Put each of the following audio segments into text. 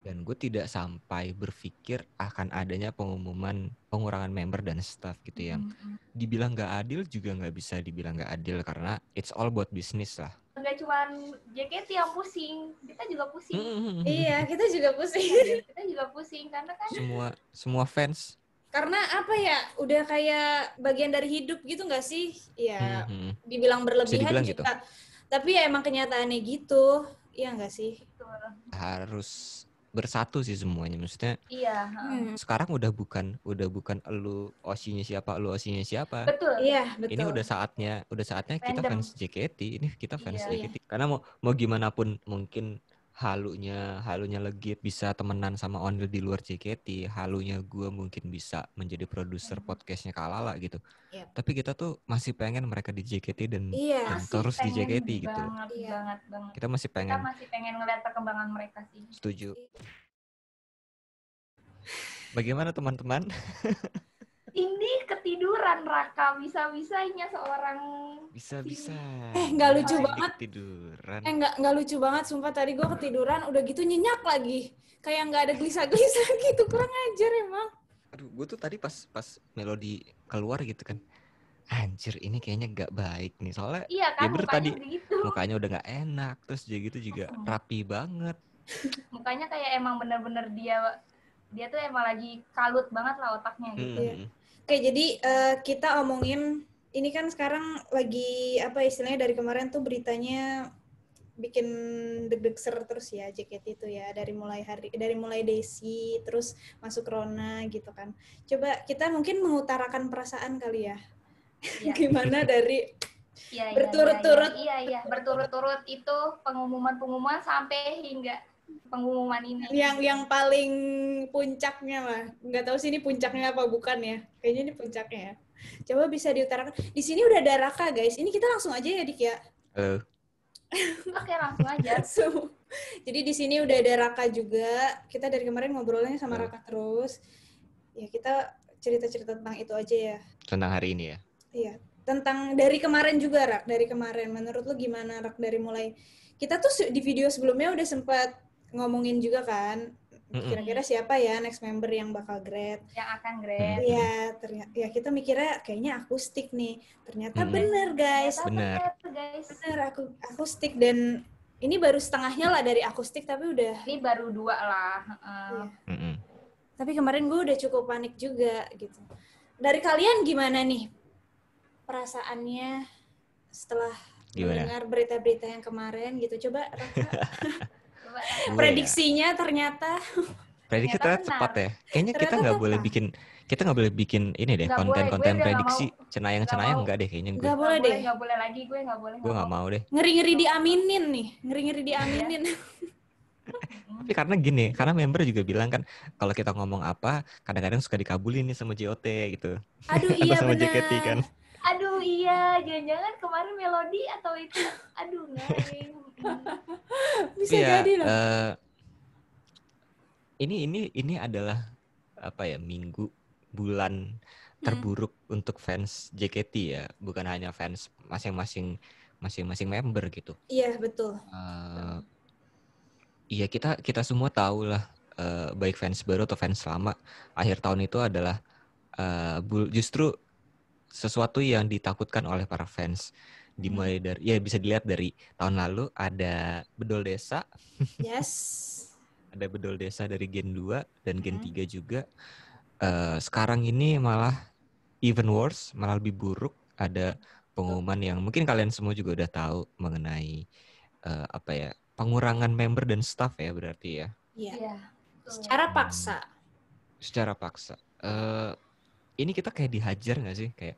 Dan gue tidak sampai berpikir akan adanya pengumuman pengurangan member dan staff gitu yang dibilang nggak adil juga nggak bisa dibilang nggak adil karena it's all about business lah. Nggak cuma JKT yang pusing, kita juga pusing. Iya, kita juga pusing. Kita juga pusing karena kan semua fans. Karena apa ya, udah kayak bagian dari hidup gitu nggak sih? Ya, dibilang berlebihan dibilang juga. Gitu. Tapi ya emang kenyataannya gitu, iya nggak sih? Harus bersatu sih semuanya, maksudnya. Iya. Sekarang udah bukan elu osinya siapa. Betul. Iya, betul. Ini udah saatnya kita fans JKT. Ini kita fans JKT. Karena mau gimana pun mungkin halunya Legit bisa temenan sama Onil di luar JKT, halunya gue mungkin bisa menjadi produser podcastnya Kalala gitu. Tapi kita tuh masih pengen mereka di JKT dan terus di JKT gitu. Banget. Kita masih pengen ngeliat perkembangan mereka sih. Setuju. Bagaimana teman-teman? Ini ketiduran Raka, bisa-bisanya seorang Bisa. Nggak lucu banget. Ketiduran. Nggak lucu banget, sumpah tadi gue ketiduran, udah gitu nyenyak lagi. Kayak nggak ada gelisa-gelisa gitu, kurang ajar emang. Aduh, gue tuh tadi pas Melody keluar gitu kan. Anjir, ini kayaknya nggak baik nih. Soalnya kan, ya tadi mukanya udah nggak enak, terus juga rapi banget. Mukanya kayak emang bener-bener dia tuh emang lagi kalut banget lah otaknya gitu. Oke, jadi kita omongin ini kan sekarang lagi apa istilahnya, dari kemarin tuh beritanya bikin deg-deg ser terus ya JKT itu ya, dari mulai Desi terus masuk Rona gitu kan. Coba kita mungkin mengutarakan perasaan kali ya. Gimana dari berturut-turut. Iya, berturut-turut itu pengumuman sampai hingga pengumuman ini. Yang paling puncaknya lah. Nggak tahu sih ini puncaknya apa bukan ya. Kayaknya ini puncaknya ya. Coba bisa diutarakan. Di sini udah ada Raka, guys. Ini kita langsung aja ya, Dik ya. Halo. Oke, langsung aja. Jadi di sini udah ada Raka juga. Kita dari kemarin ngobrolnya sama Raka terus. Ya, kita cerita-cerita tentang itu aja ya. Tentang hari ini ya? Iya. Tentang dari kemarin juga, Rak. Dari kemarin. Menurut lu gimana, Rak? Dari mulai... Kita tuh di video sebelumnya udah sempat ngomongin juga kan, kira-kira siapa ya next member yang bakal grad, yang akan grad. Iya, ya kita mikirnya kayaknya akustik nih, ternyata bener guys. Bener Akustik, dan ini baru setengahnya lah dari akustik, tapi udah ini baru 2 lah. Tapi kemarin gue udah cukup panik juga gitu. Dari kalian gimana nih perasaannya setelah mendengar berita-berita yang kemarin gitu? Coba Raka. Prediksinya ternyata tepat ya. Kayaknya kita nggak boleh bikin ini deh, konten prediksi cenayang enggak deh kayaknya gue. Nggak boleh lagi, gue nggak mau deh. Ngeri-ngeri diaminin nih, Tapi karena member juga bilang kan kalau kita ngomong apa kadang-kadang suka dikabulin nih sama JOT gitu. Aduh iya sama benar. JKT kan. Aduh iya, jangan-jangan kemarin Melody atau itu. Aduh ngaring. Bisa jadi loh. Ini adalah apa ya, bulan terburuk untuk fans JKT ya, bukan hanya fans masing-masing member gitu. Iya betul. Iya kita semua tahu lah, baik fans baru atau fans lama, akhir tahun itu adalah justru sesuatu yang ditakutkan oleh para fans. Dimulai dari, ya bisa dilihat dari tahun lalu ada Bedol Desa. Yes. Ada Bedol Desa dari Gen 2 dan Gen 3 juga. Sekarang ini malah even worse, malah lebih buruk. Ada pengumuman yang mungkin kalian semua juga udah tahu mengenai pengurangan member dan staff ya berarti ya. Iya. Secara paksa. Ini kita kayak dihajar nggak sih, kayak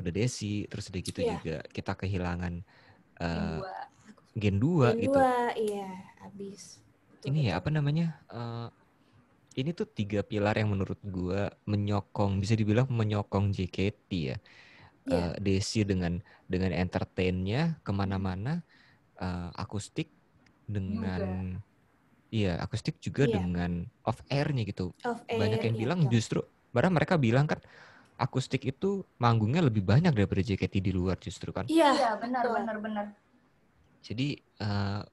udah Desi terus udah gitu juga kita kehilangan Gen 2 gitu. Iya, habis. Ini ya apa namanya? Ini tuh 3 pilar yang menurut gue bisa dibilang menyokong JKT ya. Desi dengan entertainnya kemana-mana, akustik dengan akustik juga dengan off airnya gitu. Banyak yang bilang justru, bahkan mereka bilang kan akustik itu manggungnya lebih banyak daripada JKT di luar justru kan. Iya benar. Jadi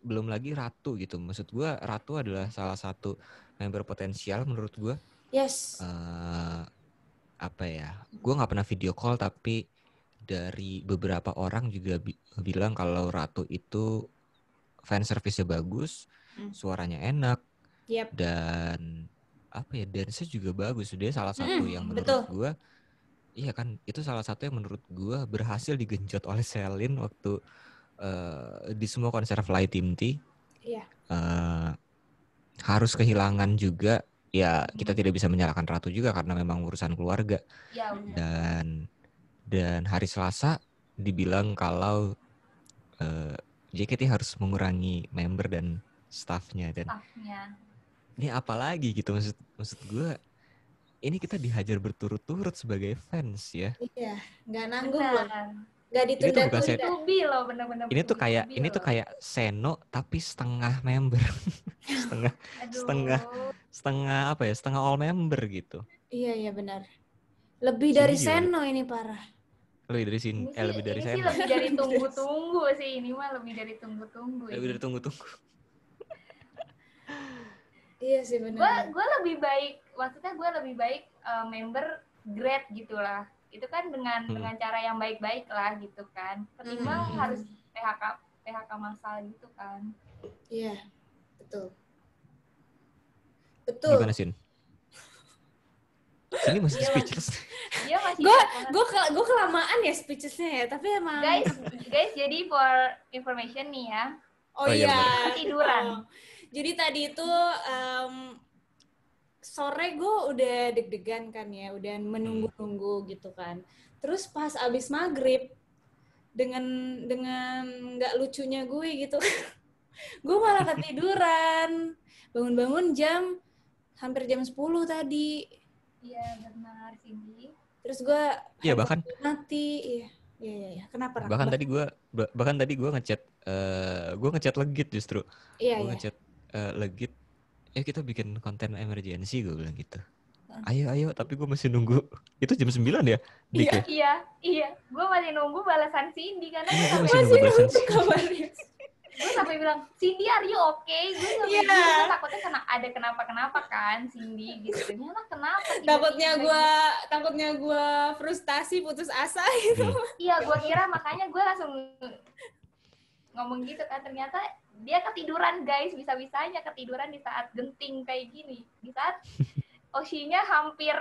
belum lagi Ratu gitu. Maksud gue Ratu adalah salah satu member potensial menurut gue. Yes. Apa ya? Gue nggak pernah video call tapi dari beberapa orang juga bilang kalau Ratu itu fan service-nya bagus, suaranya enak, dan apa ya, dance-nya juga bagus. Dia salah satu yang menurut gue, iya kan, itu salah satu yang menurut gue berhasil digenjot oleh Celine waktu di semua konser Fly Team T. Iya. Harus kehilangan juga, ya kita tidak bisa menyalahkan Ratu juga karena memang urusan keluarga. Ya, dan hari Selasa dibilang kalau JKT harus mengurangi member dan staffnya. Dan ini apa lagi gitu, maksud gue ini kita dihajar berturut-turut sebagai fans ya. Iya, nggak nanggung loh, nggak ditunda-tunda. Ini tuh kayak Seno tapi setengah member. setengah apa ya, setengah all member gitu. Iya benar. Lebih dari Seno ini parah. Lebih dari Seno. Lebih dari tunggu-tunggu sih, ini mah lebih dari tunggu-tunggu. Iya sih benar. Gue lebih baik, maksudnya gue lebih baik member grade gitulah. Itu kan dengan cara yang baik-baik lah gitu kan. Ketimbang harus PHK massal gitu kan. Iya, betul. Gimana Sin? Sini masih speechless. Dia masih. Gue kelamaan ya speechlessnya ya, tapi emang. Guys, jadi for information nih ya. Oh iya. Tiduran. Jadi tadi itu sore gue udah deg-degan kan ya, udah menunggu-nunggu gitu kan. Terus pas abis maghrib dengan nggak lucunya gue gitu, gue malah ketiduran. Bangun-bangun hampir jam 10 tadi. Iya benar Cindy. Terus gue bahkan mati. Iya. Kenapa? Bahkan tadi gue ngechat Legit justru. Gue ngechat Legit. Kita bikin konten emergency, gue bilang gitu. Ayo, tapi gue masih nunggu. Itu jam 9 ya? Iya. Gue masih nunggu balasan Cindy karena gue masih nunggu balasan kabarnya. Gue sampai bilang, Cindy are you okay? Gue takutnya ada kenapa kan Cindy gitu. Ternyata kenapa? Takutnya gue frustasi, putus asa gitu. Iya, gue kira makanya gue langsung ngomong gitu kan. Ternyata dia ketiduran guys, bisa-bisanya ketiduran di saat genting kayak gini. Di saat Oshinya hampir,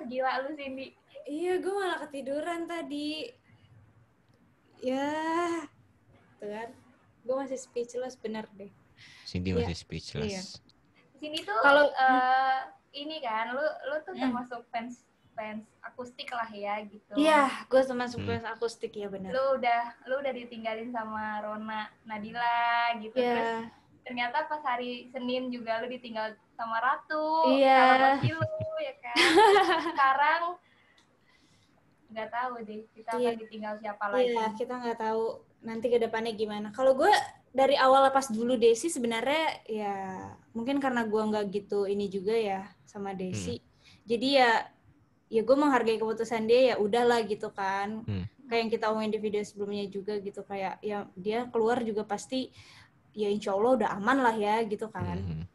gila lu Cindy. Iya, gue malah ketiduran tadi. Ya, tuh kan. Gue masih speechless, bener deh. Cindy masih speechless. Iya. Cindy tuh, ini kan, lu tuh termasuk fans akustik lah ya gitu. Iya, gue termasuk fans akustik ya benar. Lu udah ditinggalin sama Rona Nadila gitu. Terus ternyata pas hari Senin juga lu ditinggal sama Ratu, sama Kilu ya kan. Sekarang nggak tahu deh kita akan ditinggal siapa lagi. Iya, kita nggak tahu nanti ke depannya gimana. Kalau gue dari awal pas dulu Desi sebenarnya ya mungkin karena gue nggak gitu ini juga ya sama Desi. Jadi ya gue menghargai keputusan dia, ya udahlah gitu kan. Kayak yang kita omongin di video sebelumnya juga gitu, kayak ya dia keluar juga pasti ya insya Allah udah aman lah ya gitu kan.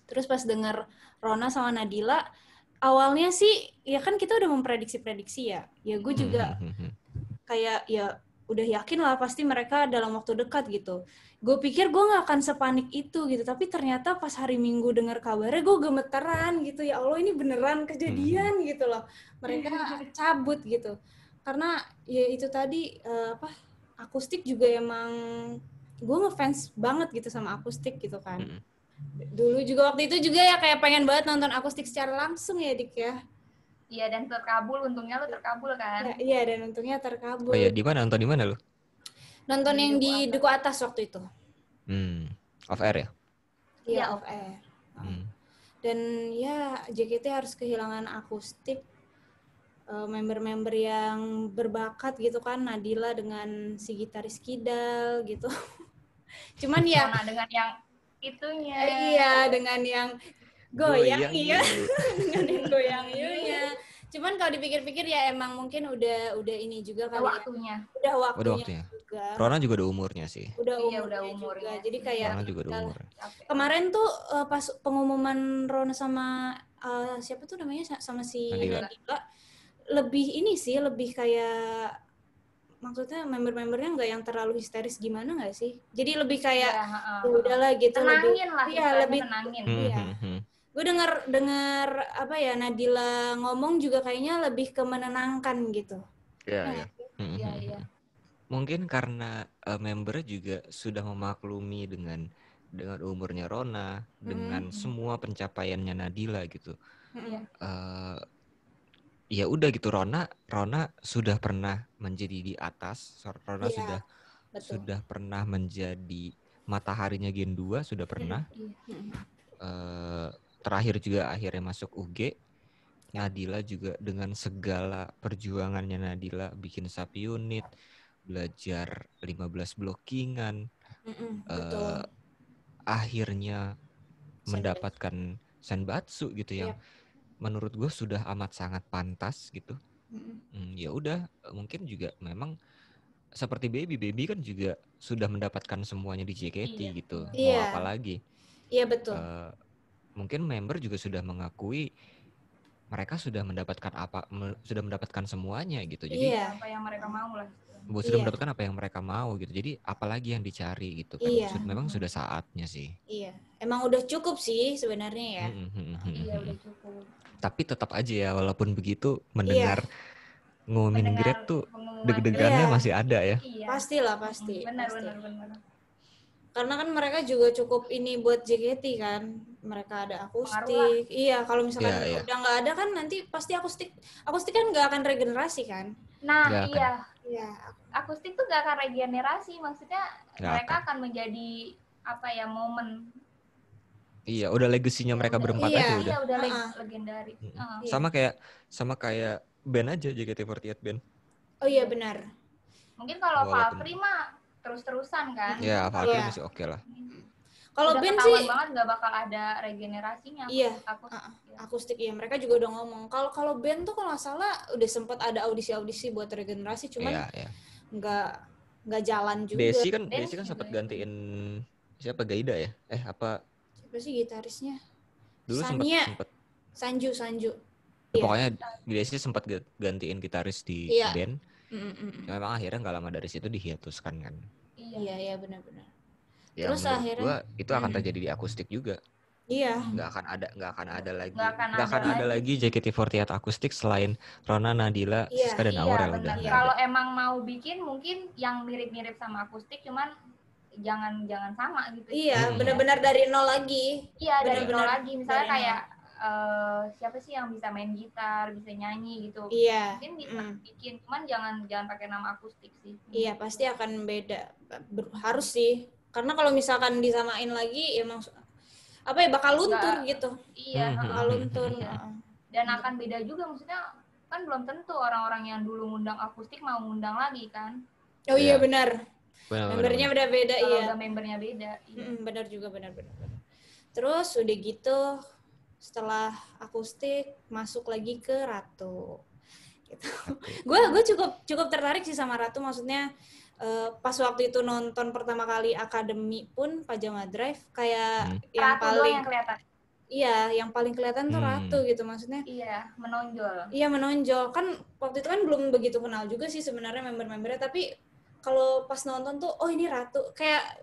Terus pas denger Rona sama Nadila, awalnya sih ya kan kita udah memprediksi ya gue juga kayak ya udah yakin lah pasti mereka dalam waktu dekat gitu. Gue pikir gue gak akan sepanik itu gitu, tapi ternyata pas hari Minggu dengar kabarnya gue gemeteran gitu, ya Allah ini beneran kejadian gitu loh, mereka cabut gitu. Karena ya itu tadi akustik juga emang gue ngefans banget gitu sama akustik gitu kan. Dulu juga waktu itu juga ya kayak pengen banget nonton akustik secara langsung ya Dik ya. Iya, dan terkabul, untungnya lu terkabul kan? Iya, dan untungnya terkabul. Oh iya, nonton di mana lu? Nonton yang di Duku Atas waktu itu. Off air ya? Iya, off air. Dan ya JKT harus kehilangan akustik member-member yang berbakat gitu kan, Nadila dengan si gitaris Kidal gitu. Cuman ya dengan yang itunya. Iya, dengan yang goyang iya. Dengan yang goyang iya. Cuman kalau dipikir-pikir ya emang mungkin udah ini juga kali waktunya. Udah waktunya juga. Rona juga udah umurnya sih. Udah umurnya. Jadi kayak Rona juga udah umur. Kemarin tuh pas pengumuman Rona sama siapa tuh namanya sama si Nadila lebih ini sih, lebih kayak maksudnya member-membernya nggak yang terlalu histeris gimana nggak sih? Jadi lebih kayak ya udahlah gitu, tenangin lah, lebih tenangin. Iya. Gue dengar apa ya Nadila ngomong juga kayaknya lebih ke menenangkan gitu. Iya. Mungkin karena membernya juga sudah memaklumi dengan umurnya Rona, dengan semua pencapaiannya Nadila gitu. Ya udah gitu, Rona sudah pernah menjadi di atas, Rona sudah pernah menjadi mataharinya Gen 2, sudah pernah. Terakhir juga akhirnya masuk UG. Nadila juga dengan segala perjuangannya Nadila bikin sub unit, belajar 15 blockingan, akhirnya mendapatkan Senbatsu gitu yang menurut gue sudah amat sangat pantas gitu. Ya udah, mungkin juga memang seperti Baby kan juga sudah mendapatkan semuanya di JKT gitu. Mau apa lagi? Iya betul. Mungkin member juga sudah mengakui mereka sudah mendapatkan semuanya gitu. Jadi apa yang mereka mau lah. Sudah mendapatkan apa yang mereka mau gitu. Jadi apalagi yang dicari gitu kan. Memang sudah saatnya sih. Iya. Emang udah cukup sih sebenarnya ya. Iya udah cukup. Tapi tetap aja ya walaupun begitu mendengar ngumumin grade tuh deg-degannya masih ada ya. Pastilah pasti. Benar. Karena kan mereka juga cukup ini buat JKT kan. Mereka ada akustik. Iya, kalau misalkan udah nggak ada kan nanti pasti akustik kan nggak akan regenerasi kan. Nah, iya. Akustik tuh nggak akan regenerasi, maksudnya mereka akan menjadi apa ya, momen. Iya, udah legasinya mereka berempat aja udah. Iya, udah legendaris. Sama kayak band aja, JKT48 band. Oh iya benar. Mungkin kalau Valkyrie mah terus-terusan kan. Ya, Valkyrie masih oke lah. Kalau band sih banget nggak bakal ada regenerasinya. Iya. Akustik ya, mereka juga udah ngomong. Kalau band tuh kalau nggak salah udah sempat ada audisi buat regenerasi, cuman nggak jalan juga. Desi kan sempat gantiin siapa, Gaida ya? Apa? Siapa sih gitarisnya? Dulu sempat Sanju. Pokoknya Desi sempat gantiin gitaris di band. Memang akhirnya nggak lama dari situ dihiatuskan kan. Iya benar-benar. Ya, terus akhirnya itu akan terjadi di akustik juga. Iya. Nggak akan ada lagi JKT48 akustik selain Rona, Nadila, Siska dan Aurel udah. Kalau emang mau bikin mungkin yang mirip-mirip sama akustik, cuman jangan sama gitu. Iya, benar-benar dari nol lagi. Iya, dari nol lagi. Misalnya kayak siapa sih yang bisa main gitar, bisa nyanyi gitu. Iya. Mungkin bisa bikin, cuman jangan pakai nama akustik sih. Iya, pasti akan beda. Harus sih. Karena kalau misalkan disamain lagi emang bakal luntur gitu. Iya, bakal luntur. Dan akan beda juga, maksudnya kan belum tentu orang-orang yang dulu ngundang akustik mau ngundang lagi kan. Oh iya benar. Membernya udah beda. Kalau membernya beda. Benar juga, benar. Terus udah gitu setelah akustik masuk lagi ke Ratu gitu. Gue cukup tertarik sih sama Ratu, maksudnya pas waktu itu nonton pertama kali Akademi pun Pajama Drive kayak yang Ratu paling yang kelihatan. Iya, yang paling kelihatan tuh Ratu gitu, maksudnya. Iya, menonjol. Iya, menonjol. Kan waktu itu kan belum begitu kenal juga sih sebenarnya member-membernya, tapi kalau pas nonton tuh oh ini Ratu, kayak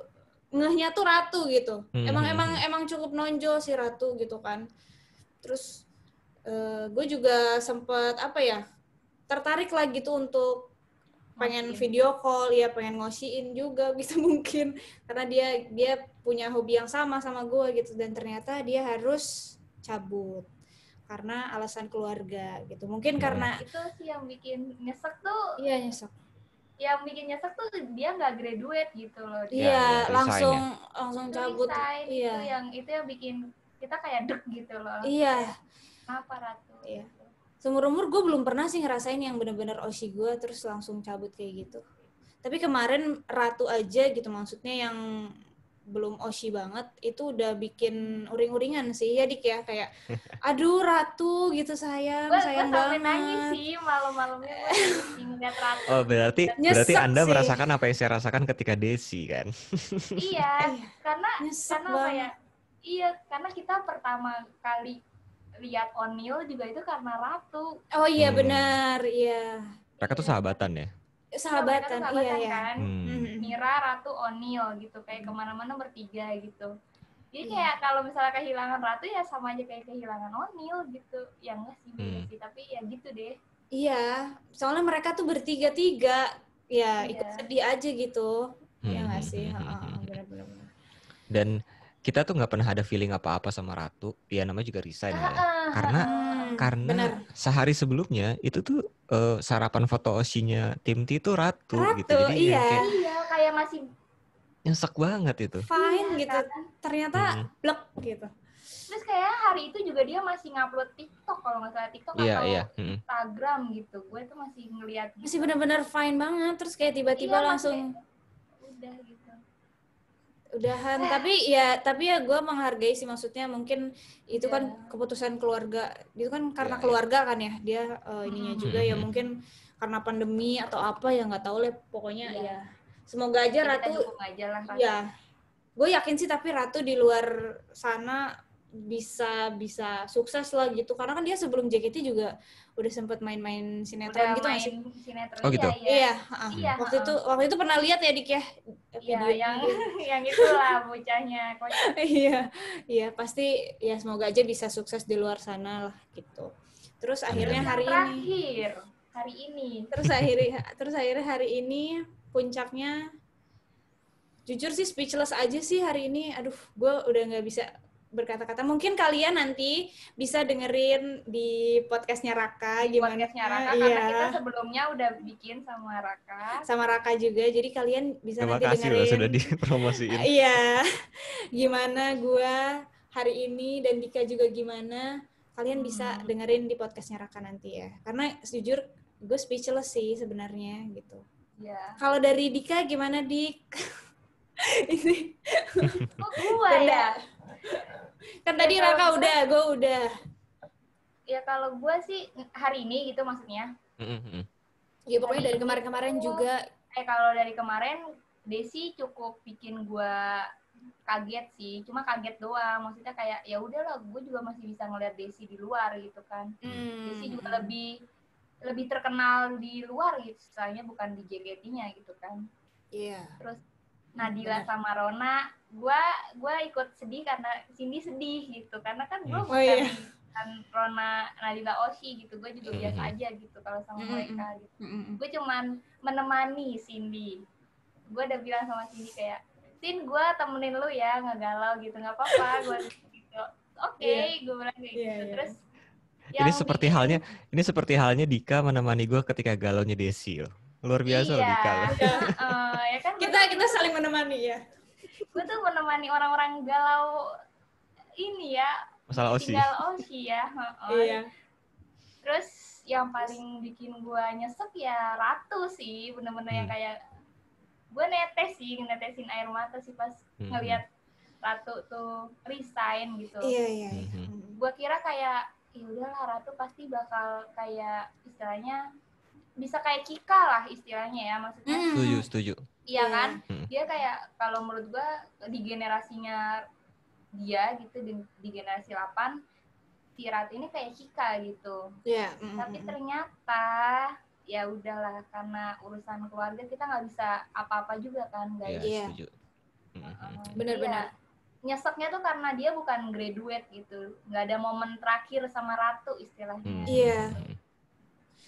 ngehnya tuh Ratu gitu. Emang cukup nonjol si Ratu gitu kan. Terus gue juga sempet tertarik lah gitu untuk pengen video call, ya pengen ngosiin juga gitu mungkin karena dia punya hobi yang sama gue gitu, dan ternyata dia harus cabut karena alasan keluarga gitu. Mungkin karena itu sih yang bikin nyesek tuh. Iya, nyesek. Yang bikin nyesek tuh dia nggak graduate gitu loh. Iya, langsung cabut. Iya. Itu yang bikin kita kayak deg gitu loh. Iya. Kenapa Ratu? Iya. Seumur-umur gue belum pernah sih ngerasain yang benar-benar oshi gue terus langsung cabut kayak gitu. Tapi kemarin Ratu aja gitu, maksudnya yang belum Oshi banget itu udah bikin uring-uringan sih ya Dik ya, kayak aduh Ratu gitu sayang banget. Gue sampai nangis sih malam-malamnya gue ngeliat Ratu. Oh berarti Anda sih. merasakan apa yang saya rasakan ketika Desi kan? Iya, karena apa ya? banget. Iya, karena kita pertama kali lihat O'Neil juga itu karena Ratu. Oh iya benar, iya. Mereka tuh sahabatan ya? Sahabatan iya kan. Mira, Ratu, O'Neil gitu, kayak kemana-mana bertiga gitu. Jadi kayak kalau misalnya kehilangan Ratu ya sama aja kayak kehilangan O'Neil gitu. Ya enggak sih, beda sih, tapi ya gitu deh. Iya, soalnya mereka tuh bertiga-tiga, ya ikut sedih aja gitu. Ya nggak sih, benar-benar. Dan kita tuh nggak pernah ada feeling apa-apa sama Ratu. Dia namanya juga resign ya. Karena sehari sebelumnya itu tuh sarapan foto Oshinya tim T itu Ratu gitu. Jadi kayak masih nyesek banget itu. Fine gitu. Ternyata blek gitu. Terus kayak hari itu juga dia masih ngupload TikTok kalau nggak salah TikTok atau Instagram gitu. Gue tuh masih ngeliat gitu. Masih benar-benar fine banget. Terus kayak tiba-tiba langsung udah gitu. Udahan. Tapi ya gue menghargai sih, maksudnya mungkin itu kan keputusan keluarga. Itu kan karena keluarga kan ya. Dia ininya juga ya mungkin karena pandemi atau apa ya nggak tahu lah. Pokoknya ya semoga aja Ratu. Ya. Gue yakin sih tapi Ratu di luar sana bisa sukses lah gitu, karena kan dia sebelum JKT juga udah sempet main-main sinetron gitu nggak sih? Sinetron, oh gitu. Iya. Waktu itu pernah lihat ya Dik ya? Iya, yang itulah bocahnya. Iya pasti ya, semoga aja bisa sukses di luar sana lah gitu. Terus akhirnya hari ini. Terus akhirnya hari ini puncaknya. Jujur sih speechless aja sih hari ini. Aduh, gue udah nggak bisa berkata-kata. Mungkin kalian nanti bisa dengerin di podcastnya Raka. Karena kita sebelumnya udah bikin sama Raka juga, jadi kalian bisa nanti dengerin. Terima kasih loh sudah dipromosiin. Iya, gimana gue hari ini dan Dika juga gimana. Kalian bisa dengerin di podcastnya Raka nanti ya. Karena jujur gue speechless sih sebenarnya gitu. Ya. Kalau dari Dika gimana Dik? Ini gue ya. Kan tadi Raka gue udah. Ya kalau gue sih hari ini gitu maksudnya. Ya pokoknya dari kemarin-kemarin juga. Kalau dari kemarin Desi cukup bikin gue kaget sih. Cuma kaget doang. Maksudnya kayak ya udahlah, gue juga masih bisa ngeliat Desi di luar gitu kan. Desi juga lebih terkenal di luar gitu, soalnya bukan di JKT-nya gitu kan. Iya. Terus Nadila sama Rona, gue ikut sedih karena Cindy sedih gitu, karena kan gue bukan Rona, Nadila, Oshi gitu, gue juga biasa aja gitu kalau sama mereka gitu. Gue cuman menemani Cindy. Gue udah bilang sama Cindy kayak, Sin, gue temenin lu ya, nggak galau gitu, nggak apa-apa, gue gitu. Oke, gue bilang kayak gitu. Terus ini seperti halnya Dika menemani gue ketika galaunya Desi loh. Luar biasa loh Dika loh. Ya kan kita saling menemani ya. Gue tuh menemani orang-orang galau ini ya. Masalah Oshi. Ya. Iya. Terus yang paling bikin gue nyesek ya Ratu sih, bener-bener yang kayak gue netesin air mata sih pas ngelihat Ratu tuh resign gitu. Iya. Gue kira kayak ya udahlah Ratu pasti bakal kayak istilahnya bisa kayak Kika lah istilahnya ya, maksudnya. Setuju. Iya kan? Dia kayak kalau menurut gue di generasinya dia gitu, di generasi 8 si Ratu ini kayak Kika gitu. Iya. Tapi ternyata ya udahlah, karena urusan keluarga kita nggak bisa apa-apa juga kan guys. Iya, setuju. Benar-benar. Nyeseknya tuh karena dia bukan graduate gitu, nggak ada momen terakhir sama Ratu istilahnya. Iya.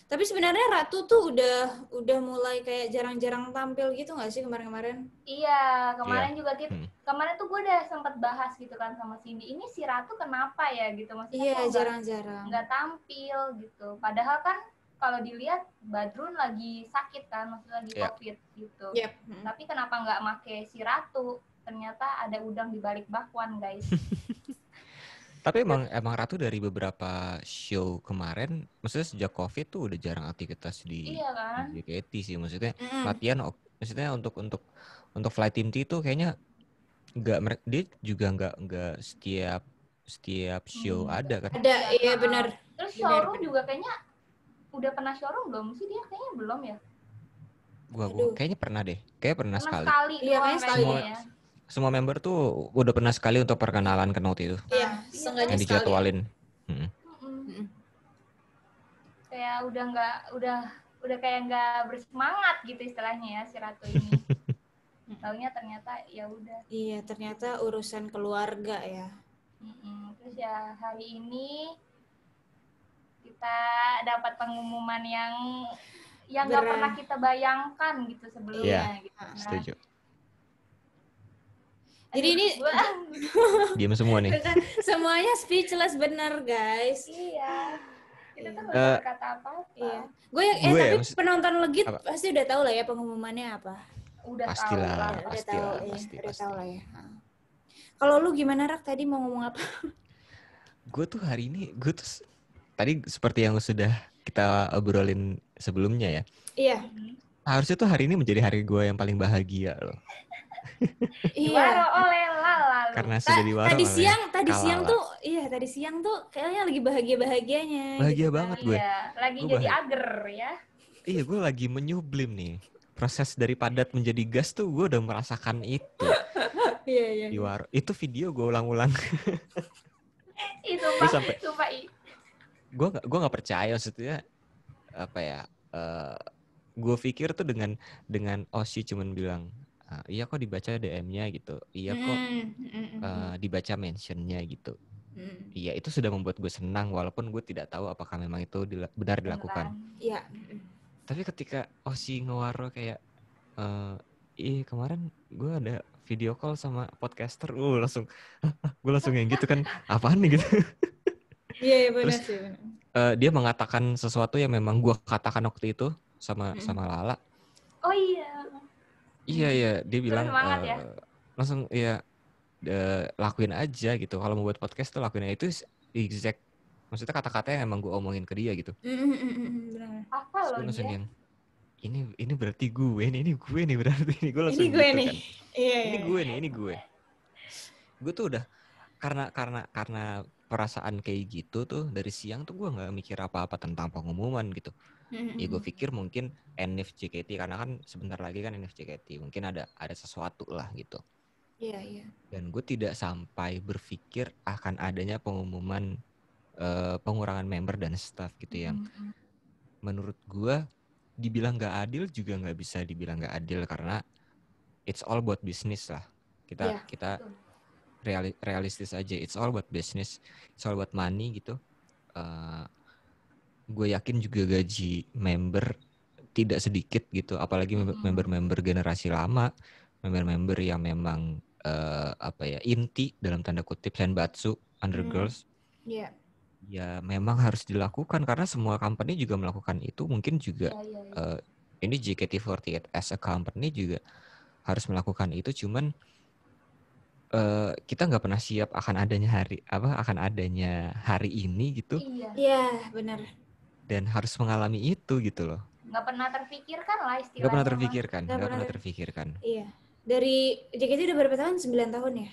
Tapi sebenarnya Ratu tuh udah mulai kayak jarang-jarang tampil gitu nggak sih kemarin-kemarin? Iya, kemarin juga kemarin tuh gue udah sempat bahas gitu kan sama Cindy, ini si Ratu kenapa ya gitu, maksudnya jarang-jarang nggak tampil gitu. Padahal kan kalau dilihat Badrun lagi sakit kan, maksudnya lagi COVID gitu. Tapi kenapa nggak make si Ratu? Ternyata ada udang di balik bakwan guys. Tapi emang Ratu dari beberapa show kemarin, maksudnya sejak COVID tuh udah jarang aktivitas di JKT sih, maksudnya latihan, maksudnya untuk Fly Team T itu kayaknya dia juga nggak setiap show ada kan? Ada, iya benar. Terus showroom juga kayaknya udah pernah showroom belum sih dia? Kayaknya belum ya. Gua kayaknya pernah deh. Pernah sekali. Iya, kayaknya sekali ya. Semua member tuh udah pernah sekali untuk perkenalan ke Note itu. Iya, yang dijadwalin. Kayak udah kayak nggak bersemangat gitu istilahnya ya si Ratu ini. Taunya ternyata ya udah. Iya, ternyata urusan keluarga ya. Terus ya hari ini kita dapat pengumuman yang nggak pernah kita bayangkan gitu sebelumnya. Iya, gitu. setuju. Jadi ini diam semua nih. Semuanya speechless bener guys. Iya. Kita tuh nggak berkata apa-apa. Iya. Tapi penonton Legit pasti udah tahu lah ya pengumumannya apa. Udah pastilah, tahu. Udah tahu lah ya. Kalau lu gimana Rak tadi mau ngomong apa? Gue tuh tadi seperti yang sudah kita obrolin sebelumnya ya. Iya. Harusnya tuh hari ini menjadi hari gue yang paling bahagia loh. Iya. Karena sudah diwaro tadi siang tuh kayaknya lagi bahagia-bahagianya. Bahagia gitu banget gue. Iya, lagi gua jadi ager ya. Iya, gue lagi menyublim nih. Proses dari padat menjadi gas tuh gue udah merasakan itu. Iya. Diwaro. Itu video gue ulang-ulang. Itu sumpah. Gue nggak percaya maksudnya apa ya? Gue pikir tuh dengan Oshi cuman bilang iya kok dibaca DM-nya gitu. Iya kok dibaca mention-nya gitu. Iya, itu sudah membuat gue senang walaupun gue tidak tahu apakah memang itu benar dilakukan. Iya. Tapi ketika Oshi ngewaro kayak kemarin gue ada video call sama podcaster, gue langsung yang gitu kan, apaan nih gitu. Iya benar sih. Dia mengatakan sesuatu yang memang gue katakan waktu itu sama Lala. Oh iya. Iya, dia bilang ya? langsung lakuin aja gitu. Kalau mau buat podcast tuh lakuin aja. Itu exact. Maksudnya kata-kata yang emang gue omongin ke dia gitu. Benar. Apa loh langsung dia? Yang ini berarti ini gue nih berarti ini gue langsung ini gue gitu nih. Kan. Iya. Ini gue. Gue tuh udah karena perasaan kayak gitu tuh dari siang tuh gue nggak mikir apa-apa tentang pengumuman gitu. Ya gue pikir mungkin NIF JKT karena kan sebentar lagi kan NIF JKT mungkin ada sesuatu lah gitu. Iya. Dan gue tidak sampai berpikir akan adanya pengumuman pengurangan member dan staff gitu yang menurut gue dibilang nggak adil juga nggak bisa dibilang nggak adil karena it's all about business lah. Kita realistis aja, it's all about business, it's all about money gitu. Gue yakin juga gaji member tidak sedikit gitu, apalagi member-member generasi lama, member-member yang memang inti dalam tanda kutip senbatsu undergirls. Iya. Ya memang harus dilakukan karena semua company juga melakukan itu, mungkin juga ini JKT48 as a company juga harus melakukan itu, cuman kita nggak pernah siap akan adanya hari ini gitu. Iya, benar. Dan harus mengalami itu gitu loh. Nggak pernah terpikirkan lah istilahnya. Nggak pernah terpikirkan. Iya. Dari JKT udah berapa tahun? 9 tahun ya?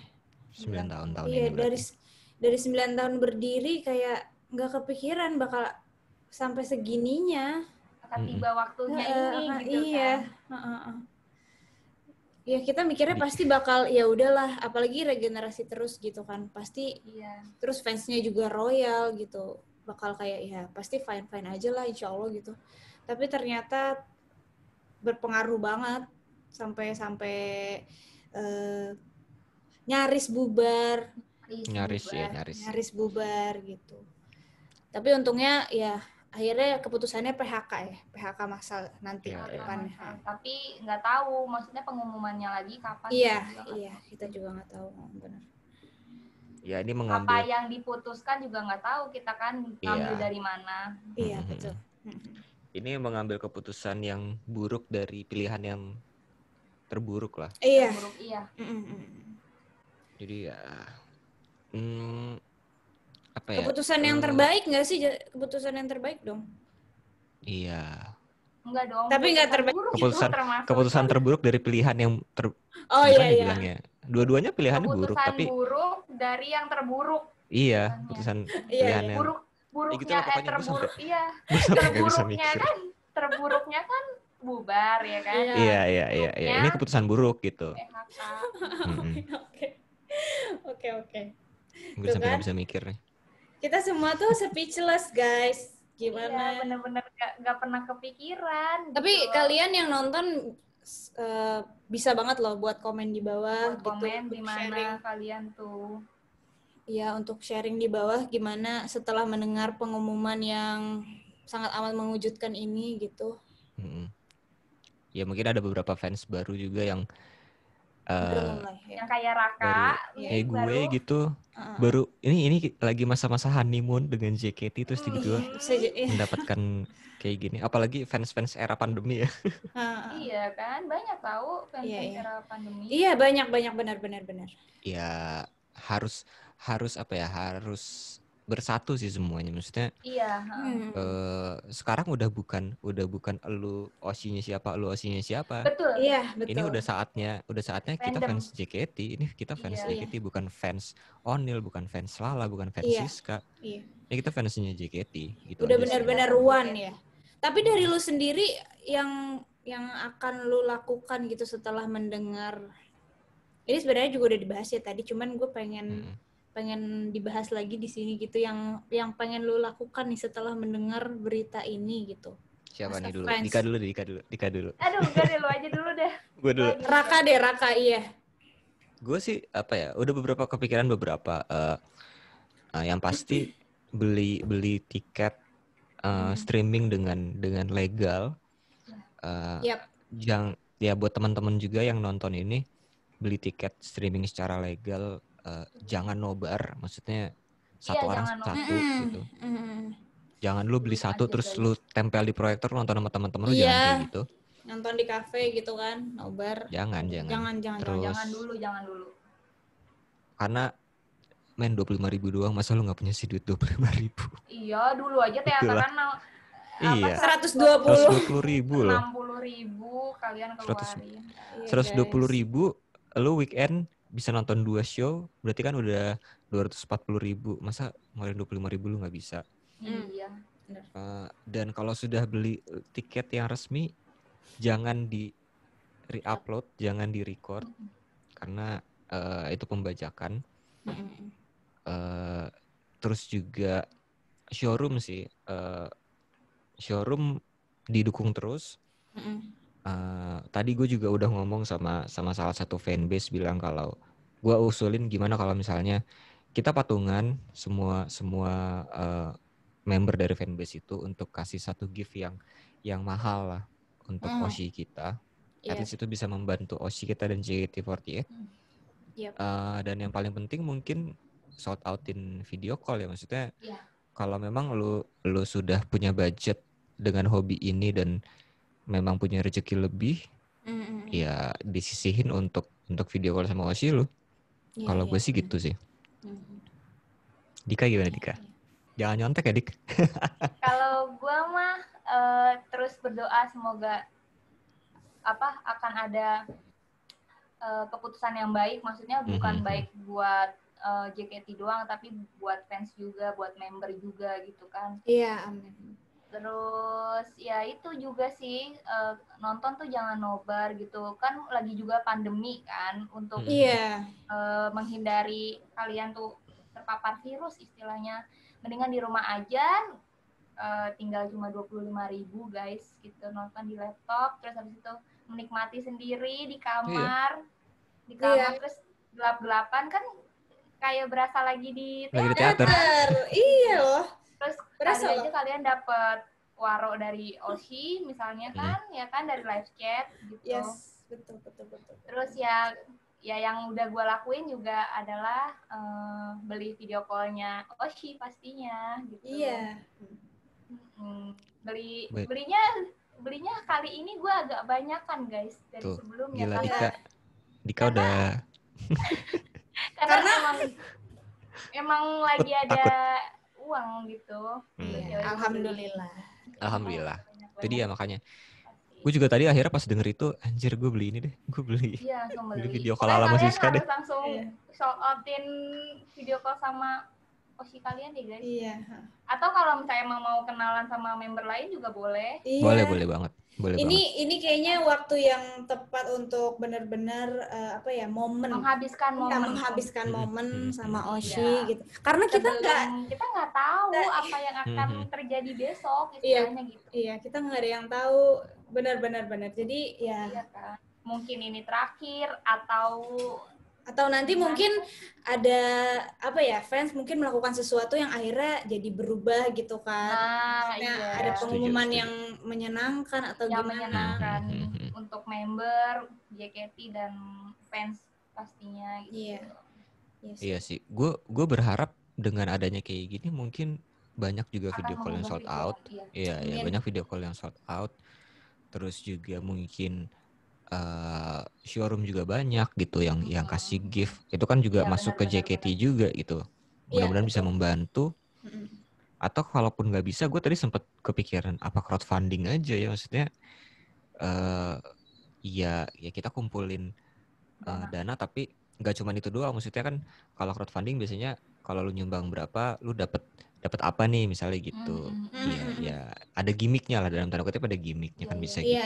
9 tahun iya, ini berarti. Dari 9 tahun berdiri kayak nggak kepikiran bakal sampai segininya. Akan tiba waktunya ini gitu iya. kan. Ya kita mikirnya pasti bakal ya udahlah, apalagi regenerasi terus gitu kan. Pasti terus fansnya juga royal gitu. Bakal kayak ya pasti fine aja lah insya Allah gitu. Tapi ternyata berpengaruh banget sampai nyaris bubar. Nyaris bubar gitu. Tapi untungnya ya akhirnya keputusannya PHK massal nanti depannya. Tapi nggak tahu maksudnya pengumumannya lagi kapan. Iya, kita juga nggak tahu, benar. Ya ini mengambil. Apa yang diputuskan juga nggak tahu, kita kan ngambil dari mana. Iya, betul. Ini mengambil keputusan yang buruk dari pilihan yang terburuk lah. Iya. Terburuk, iya. Jadi ya apa ya? Keputusan yang terbaik nggak sih? Keputusan yang terbaik dong. Iya. Enggak dong. Tapi nggak terbaik. Keputusan terburuk dari pilihan yang iya. bilangnya Dua-duanya pilihannya buruk, tapi buruk dari yang terburuk. iya, keputusan pilihan yang buruknya terburuk. Iya. Terburuknya kan bubar ya kan. Iya. Ini keputusan buruk gitu. Oke. Gue sampai nggak bisa mikir nih. Kita semua tuh speechless guys. Gimana? Iya, bener-bener gak pernah kepikiran. Tapi gitu. Kalian yang nonton bisa banget loh buat komen di bawah. Komen di mana kalian tuh. Iya, untuk sharing di bawah gimana setelah mendengar pengumuman yang sangat amat mengejutkan ini gitu. Ya mungkin ada beberapa fans baru juga yang yang kayak Raka, gue gitu. Baru ini lagi masa-masa honeymoon dengan JKT terus tiba-tiba mendapatkan kayak gini. Apalagi fans-fans era pandemi ya. Iya kan, banyak tahu fans-fans era pandemi. Iya, banyak benar. Ya harus apa ya? Harus bersatu sih semuanya, maksudnya. Iya. Sekarang udah bukan elu Oshinya siapa. Betul. Iya, betul. Ini udah saatnya kita fans JKT. Ini kita fans JKT, bukan fans Onil, bukan fans Lala, bukan fans Siska. Iya. Ini kita fansnya JKT gitu. Udah benar-benar ruan ya. Tapi dari lu sendiri yang akan lu lakukan gitu setelah mendengar ini sebenarnya juga udah dibahas ya tadi, cuman gue pengen dibahas lagi di sini gitu yang pengen lu lakukan nih setelah mendengar berita ini gitu. Siapa nih dulu? Fans. Dika dulu. Aduh, gak deh, lu aja dulu deh. Gue dulu. Raka iya. Gue sih apa ya? Udah beberapa kepikiran yang pasti beli tiket streaming dengan legal. Yang ya buat teman-teman juga yang nonton ini beli tiket streaming secara legal. Jangan nobar, maksudnya satu orang satu gitu. Jangan lu beli satu terus lu tempel di proyektor nonton sama teman-teman lu, jangan kayak gitu. Nonton di kafe gitu kan, nobar. Jangan. Terus, jangan dulu. Karena main 25.000 doang, masa lu nggak punya si duit 25.000? Iya, dulu aja teater kan. Iya. 120.000 loh. 60.000 kalian keluarin. 120.000 lu weekend bisa nonton 2 show, berarti kan udah 240.000. Masa ngeluarin 25.000 lu nggak bisa? Iya. Dan kalau sudah beli tiket yang resmi, jangan di re-upload, jangan di record, karena itu pembajakan. Terus juga showroom sih, showroom didukung terus. Tadi gue juga udah ngomong sama salah satu fanbase, bilang kalau gue usulin gimana kalau misalnya kita patungan semua member dari fanbase itu untuk kasih satu gift yang mahal lah untuk Oshi kita. At least itu bisa membantu Oshi kita dan JKT48. Dan yang paling penting mungkin shout outin video call ya, maksudnya kalau memang lu sudah punya budget dengan hobi ini dan memang punya rezeki lebih, ya disisihin untuk video call sama Oshi lu. Kalau gue sih gitu sih. Dika gimana Dika? Jangan nyontek ya Dik. Kalau gue mah terus berdoa semoga akan ada keputusan yang baik, maksudnya bukan baik buat JKT doang, tapi buat fans juga, buat member juga gitu kan. Iya, amin. Terus ya itu juga sih, nonton tuh jangan nobar gitu kan, lagi juga pandemi kan, untuk menghindari kalian tuh terpapar virus istilahnya, mendingan di rumah aja, tinggal cuma 25.000 guys gitu, nonton di laptop, terus habis itu menikmati sendiri di kamar, terus gelap-gelapan kan kayak berasa lagi di teater. Iya loh. Terus kali aja kalian dapet waro dari Oshi misalnya kan, ya kan, dari live chat gitu. Yes, betul. Terus ya yang udah gue lakuin juga adalah beli video call-nya Oshi pastinya gitu. Iya. Belinya kali ini gue agak banyak kan guys dari tuh, sebelumnya. Gila Dika udah. Karena emang lagi ada uang gitu. Alhamdulillah. Itu dia makanya. Gue juga tadi akhirnya pas denger itu, anjir gue beli ini deh, gue beli. Iya, langsung beli. Video call ala Mas Siska deh. Kalian harus langsung shout outin video call sama Oshi kalian deh guys. Iya. Atau kalau misalnya emang mau kenalan sama member lain juga boleh. Iya. Boleh banget. Ini kayaknya waktu yang tepat untuk benar-benar momen. Menghabiskan momen sama Oshi gitu. Karena kita nggak tahu apa yang akan terjadi besok istilahnya gitu. Iya, kita nggak ada yang tahu benar. Jadi ya. Iya kan. Mungkin ini terakhir atau nanti mungkin ada fans mungkin melakukan sesuatu yang akhirnya jadi berubah gitu kan. Ada pengumuman yang menyenangkan atau yang gimana. Menyenangkan untuk member, JKT dan fans pastinya gitu. Iya. Iya sih. Gue berharap dengan adanya kayak gini mungkin banyak juga video call yang sold out. Iya, banyak video call yang sold out. Terus juga mungkin showroom juga banyak gitu yang kasih gift. Itu kan juga masuk ke JKT juga gitu. Mudah-mudahan bisa membantu. Atau kalaupun nggak bisa, gue tadi sempat kepikiran apa crowdfunding aja ya, maksudnya ya kita kumpulin dana tapi nggak cuma itu doang. Maksudnya kan kalau crowdfunding biasanya kalau lu nyumbang berapa, lu dapat apa nih misalnya gitu. Ya ada gimmicknya lah, dalam tanda kutip ada gimmicknya kan bisa gitu.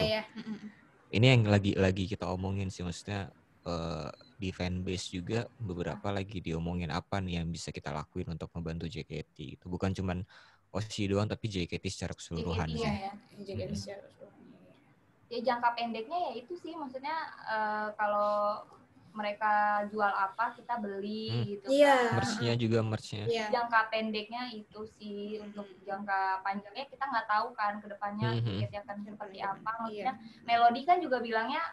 Ini yang lagi kita omongin sih, maksudnya di fanbase juga beberapa lagi diomongin apa nih yang bisa kita lakuin untuk membantu JKT itu. Bukan cuman Oshi doang tapi JKT secara keseluruhan sih. JKT secara keseluruhan. Ya jangka pendeknya ya itu sih, maksudnya kalau mereka jual apa kita beli gitu kan. Merchnya. Jangka pendeknya itu sih. Untuk jangka panjangnya kita nggak tahu kan kedepannya JKT akan seperti apa. Maksudnya Melody kan juga bilangnya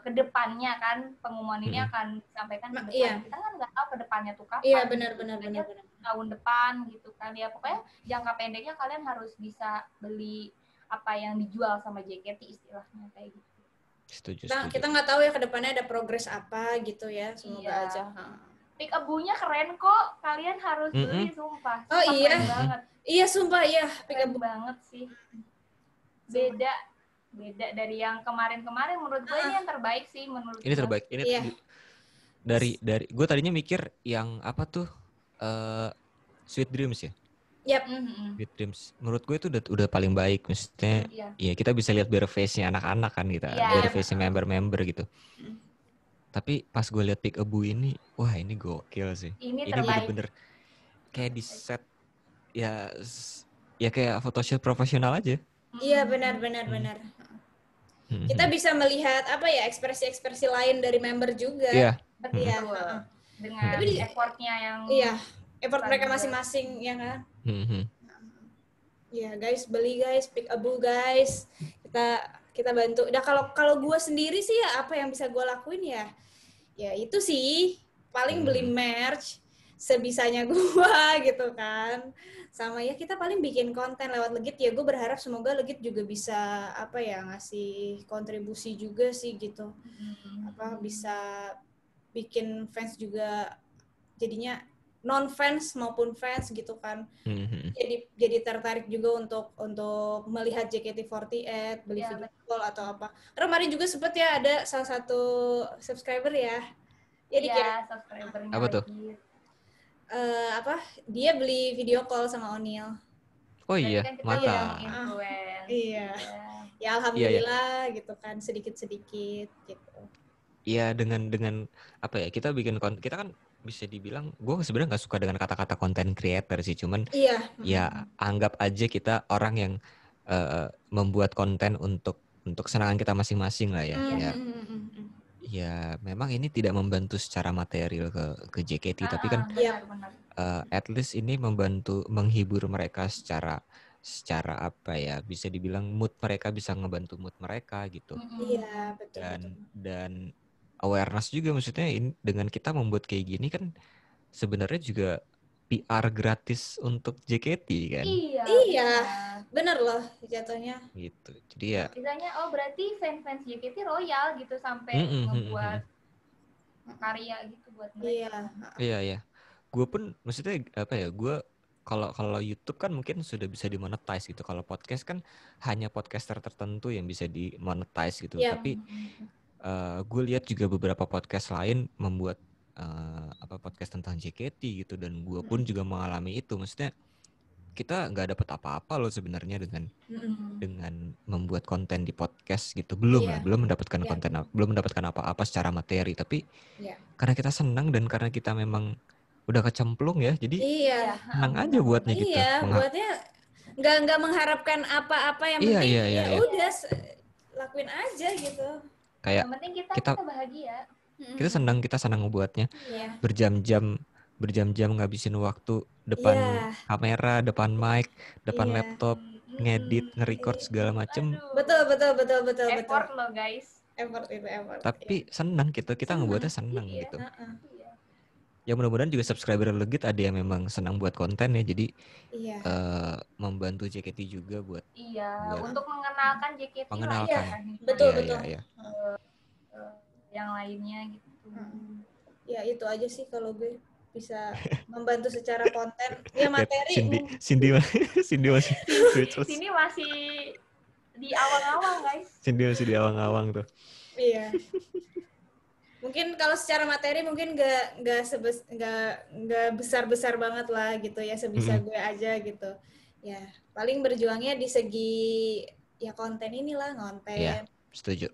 kedepannya kan pengumuman ini akan disampaikan ke depan. Kita kan nggak tahu kedepannya tuh kapan. Iya benar. Tahun depan gitu kan. Ya pokoknya jangka pendeknya kalian harus bisa beli apa yang dijual sama JKT istilahnya kayak gitu. Setuju. Kita nggak tahu ya kedepannya ada progres apa gitu ya, semoga aja. Pick Up-nya keren kok, kalian harus beli sumpah. Oh iya, banget. Iya sumpah iya, Pick Up banget sih. Beda dari yang kemarin menurut gue ini yang terbaik sih menurut gue. Ini terbaik. Ini dari gue tadinya mikir yang apa tuh Sweet Dreams ya. Sweet Dreams. Menurut gue itu udah paling baik, maksudnya ya kita bisa lihat bare face-nya anak-anak kan gitu, bare face-nya member gitu. Tapi pas gue lihat Pick Up ini, wah ini gokil sih. Ini bener-bener kayak di set ya kayak photoshoot profesional aja. Iya benar. Kita bisa melihat ekspresi-ekspresi lain dari member juga. Iya. Dengan effortnya yang effort mereka masing-masing ya kan. Ya guys, beli guys, Pick Up guys. Kita bantu. Nah kalau gue sendiri sih ya apa yang bisa gue lakuin ya itu sih paling beli merch sebisanya gue gitu kan. Sama ya kita paling bikin konten lewat Legit ya. Gue berharap semoga Legit juga bisa ngasih kontribusi juga sih gitu. Bisa bikin fans juga jadinya non fans maupun fans gitu kan. Jadi tertarik juga untuk melihat JKT48, beli video call atau apa. Karena kemarin juga sempat ya ada salah satu subscriber ya. Iya, subscribernya. Apa tuh? Dia beli video call sama O'Neil. Oh iya, mantap. Iya. Ya alhamdulillah gitu kan, sedikit-sedikit gitu. Iya, dengan apa ya, kita bikin konten, kita kan bisa dibilang, gue sebenarnya nggak suka dengan kata-kata content creator sih, cuman ya anggap aja kita orang yang membuat konten untuk kesenangan kita masing-masing lah ya. Ya memang ini tidak membantu secara material ke JKT, tapi kan at least ini membantu menghibur mereka secara apa ya, bisa dibilang mood mereka, bisa ngebantu mood mereka gitu. Iya betul. Dan awareness juga, maksudnya dengan kita membuat kayak gini kan sebenarnya juga PR gratis untuk JKT kan. Iya. Bener loh jatuhnya. Gitu. Jadi ya. Misalnya berarti fans JKT royal gitu sampai ngebuat karya gitu buat mereka. Iya. Gue pun maksudnya apa ya, gue kalau YouTube kan mungkin sudah bisa dimonetize gitu. Kalau podcast kan hanya podcaster tertentu yang bisa dimonetize gitu. Tapi gue lihat juga beberapa podcast lain membuat podcast tentang JKT gitu, dan gue pun juga mengalami itu. Maksudnya kita nggak dapat apa-apa loh sebenarnya dengan membuat konten di podcast gitu. Belum mendapatkan konten, belum mendapatkan apa-apa secara materi. Tapi karena kita senang dan karena kita memang udah kecemplung ya, jadi senang aja buatnya gitu. Buatnya nggak mengharapkan apa-apa, yang penting udah lakuin aja gitu. Kayak yang penting kita bahagia. Kita senang ngebuatnya. Berjam-jam ngabisin waktu depan kamera, depan mic, depan laptop, ngedit, nge-record segala macem. Betul. Effort loh guys. Effort. Tapi senang kita ngebuatnya senang gitu. Ya mudah-mudahan juga subscriber Legit ada yang memang senang buat konten ya, jadi membantu JKT juga buat untuk mengenalkan JKT lah ya. Betul. Yang lainnya gitu. Ya itu aja sih kalau gue bisa membantu secara konten. Ya materi. Cindy masih Cindy masih di awang-awang guys. Cindy masih di awang-awang tuh. Iya. Mungkin kalau secara materi mungkin nggak besar banget lah gitu ya, sebisa gue aja gitu. Ya paling berjuangnya di segi ya konten inilah, ngonten. Iya, setuju.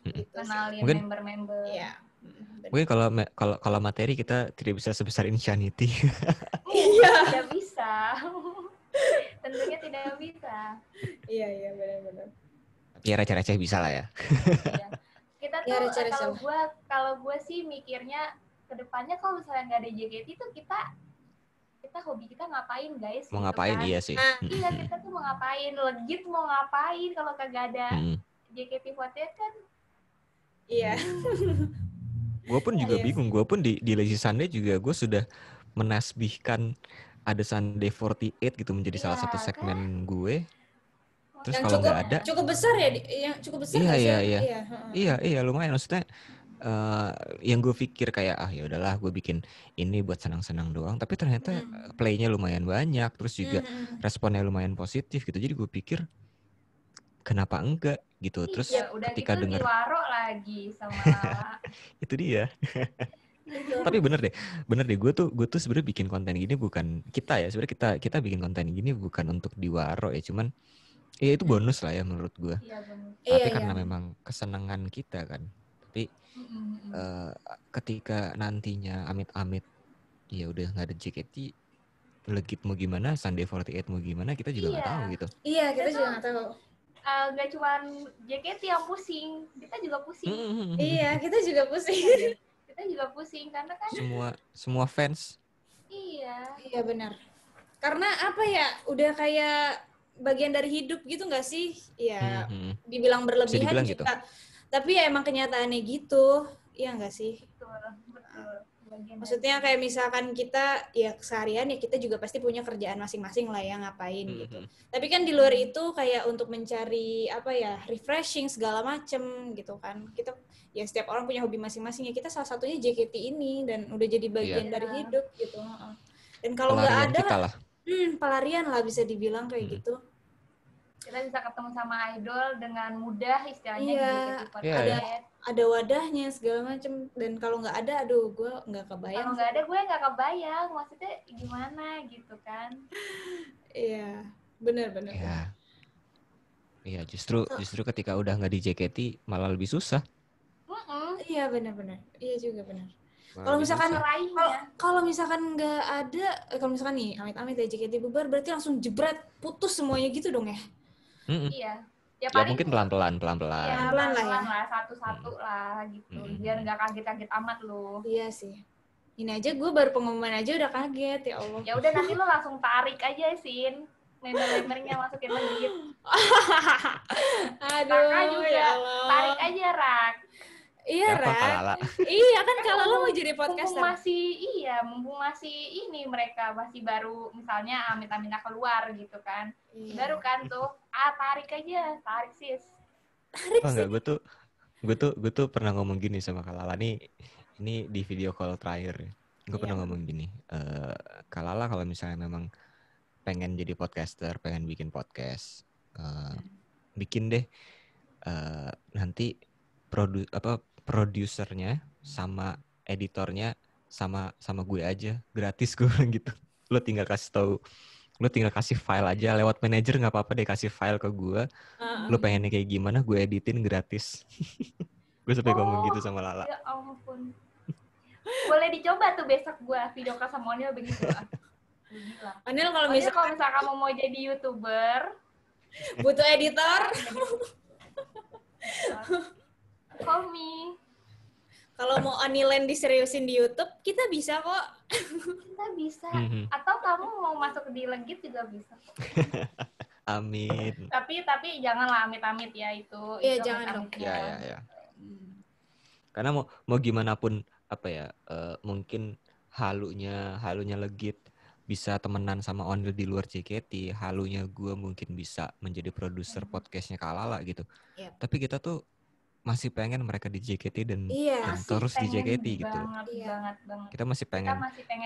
Gitu. Kenalin member-member. Iya. Mungkin kalau materi kita tidak bisa sebesar Insanity. Iya. Tidak bisa. Tentunya tidak bisa. Iya benar-benar. Tapi ya receh-receh bisa lah ya. Iya. Kita tuh kalau gue sih mikirnya kedepannya kalau misalnya nggak ada JKT tuh kita hobi kita ngapain guys? Mau ngapain? Iya sih. Iya, kita tuh mau ngapain? Legit mau ngapain kalau kagak ada JKT48 kan? Iya. Gue pun juga bingung. Gue pun di Lazy Sunday juga gue sudah menasbihkan ada Sunday 48 gitu menjadi salah satu segmen gue. Terus kalau nggak ada cukup besar ya, yang cukup besar. Iya lumayan, maksudnya yang gue pikir kayak ya udahlah gue bikin ini buat senang-senang doang, tapi ternyata playnya lumayan banyak, terus juga responnya lumayan positif gitu, jadi gue pikir kenapa enggak gitu. Terus ketika gitu dengar Diwaro lagi sama Lala. itu dia. Tapi bener deh gue tuh sebenarnya bikin konten gini bukan sebenarnya kita bikin konten gini bukan untuk Diwaro ya, cuman ya itu bonus lah ya menurut gue. Tapi karena memang kesenangan kita kan. Tapi ketika nantinya amit-amit ya udah nggak ada JKT, Legit mau gimana, Sunday 48 mau gimana, kita juga nggak tahu gitu. Iya, kita juga nggak tahu. Nggak cuma JKT yang pusing, kita juga pusing. Iya, kita juga pusing. Kita juga pusing karena kan semua fans. Iya benar. Karena apa ya, udah kayak bagian dari hidup gitu nggak sih? Ya, dibilang berlebihan juga. Gitu. Tapi ya emang kenyataannya gitu, iya nggak sih? Betul. Maksudnya kayak misalkan kita ya keseharian ya kita juga pasti punya kerjaan masing-masing lah ya, ngapain gitu. Tapi kan di luar itu kayak untuk mencari refreshing segala macem gitu kan. Kita ya setiap orang punya hobi masing-masing ya, kita salah satunya JKT ini dan udah jadi bagian dari hidup gitu. Dan kalau nggak ada pelarian lah bisa dibilang kayak gitu. Kita bisa ketemu sama idol dengan mudah istilahnya di JKT48. Ada wadahnya segala macam, dan kalau nggak ada, gue nggak kebayang. Kalau nggak ada, gue nggak kebayang. Maksudnya gimana gitu kan? Iya, benar-benar. Iya, justru ketika udah nggak di JKT malah lebih susah. Iya benar-benar. Iya juga benar. Kalau misalkan nggak ada, kalau misalkan nih amit-amit ya JKT bubar, berarti langsung jebret, putus semuanya gitu dong ya? Iya. Ya mungkin pelan-pelan. Ya, pelan lah, satu-satu lah gitu. Biar nggak kaget-kaget amat lo. Iya sih. Ini aja gue baru pengumuman aja udah kaget, ya Allah. Ya udah nanti lo langsung tarik aja Sin. Member-membernya masukin Legit. Aduh, Raka juga ya Allah. tarik aja Rak. Iya Rak. Iya kan kalau lo mau jadi podcaster. Mumpung masih ini mereka masih baru misalnya amit-amit keluar gitu kan. Baru kan tuh tarik sis. Enggak, gue tuh pernah ngomong gini sama Kalala nih, ini di video call terakhir. Gue pernah ngomong gini, Kalala kalau misalnya memang pengen jadi podcaster, pengen bikin podcast, bikin deh nanti produsernya sama editornya sama gue aja, gratis gue bilang gitu. Lo tinggal kasih file aja lewat manajer, nggak apa-apa deh, kasih file ke gue. Lo pengennya kayak gimana, gue editin gratis. Gue sampai ngomong gitu sama Lala. Ya ampun. Boleh dicoba tuh besok gue video call sama Onil begitu. Onil kalau misalnya kamu mau jadi YouTuber, butuh editor, call me. Kalau mau Onilen diseriusin di YouTube, kita bisa kok. Kita bisa. Atau kamu mau masuk di Legit juga bisa kok. Amin. Tapi janganlah amit-amit ya itu. Iya, jangan dong. Ya. Karena mau gimana pun apa ya, mungkin halunya Legit bisa temenan sama Onil di luar JKT, halunya gue mungkin bisa menjadi produser podcastnya Kalala gitu. Tapi kita tuh masih pengen mereka di JKT dan terus di JKT gitu. Banget. Kita masih pengen